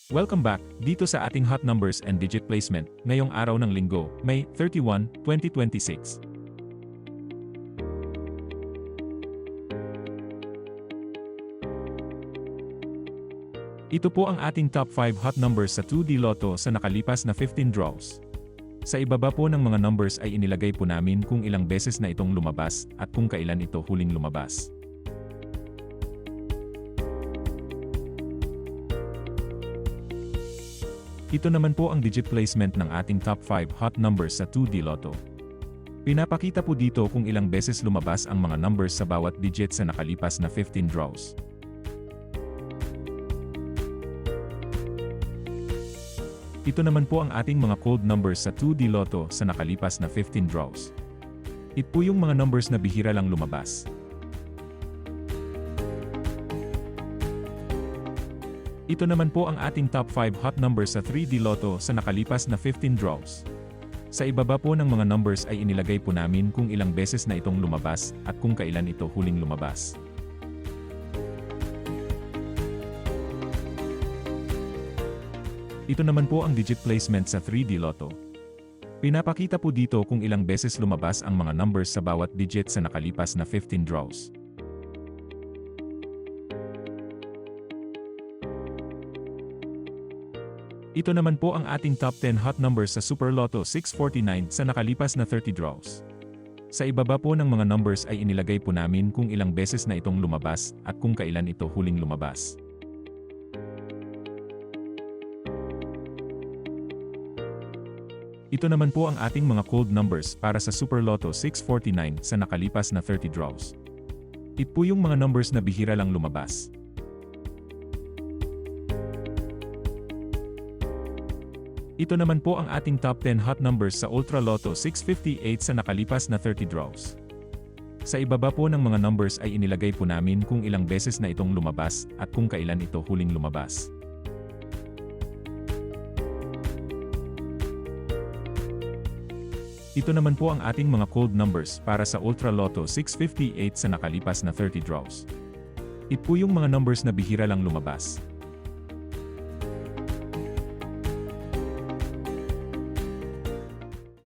Welcome back dito sa ating hot numbers and digit placement ngayong araw ng Linggo, May 31, 2026. Ito po ang ating top 5 hot numbers sa 2D Lotto sa nakalipas na 15 draws. Sa ibaba po ng mga numbers ay inilagay po namin kung ilang beses na itong lumabas at kung kailan ito huling lumabas. Ito naman po ang digit placement ng ating top 5 hot numbers sa 2D Lotto. Pinapakita po dito kung ilang beses lumabas ang mga numbers sa bawat digit sa nakalipas na 15 draws. Ito naman po ang ating mga cold numbers sa 2D Lotto sa nakalipas na 15 draws. Ito po yung mga numbers na bihira lang lumabas. Ito naman po ang ating top 5 hot numbers sa 3D Lotto sa nakalipas na 15 draws. Sa ibaba po ng mga numbers ay inilagay po namin kung ilang beses na itong lumabas at kung kailan ito huling lumabas. Ito naman po ang digit placement sa 3D Lotto. Pinapakita po dito kung ilang beses lumabas ang mga numbers sa bawat digit sa nakalipas na 15 draws. Ito naman po ang ating top 10 hot numbers sa Super Lotto 649 sa nakalipas na 30 draws. Sa ibaba po ng mga numbers ay inilagay po namin kung ilang beses na itong lumabas at kung kailan ito huling lumabas. Ito naman po ang ating mga cold numbers para sa Super Lotto 649 sa nakalipas na 30 draws. Ito po yung mga numbers na bihira lang lumabas. Ito naman po ang ating top 10 hot numbers sa Ultra Lotto 658 sa nakalipas na 30 draws. Sa ibaba po ng mga numbers ay inilagay po namin kung ilang beses na itong lumabas at kung kailan ito huling lumabas. Ito naman po ang ating mga cold numbers para sa Ultra Lotto 658 sa nakalipas na 30 draws. Ito po yung mga numbers na bihira lang lumabas.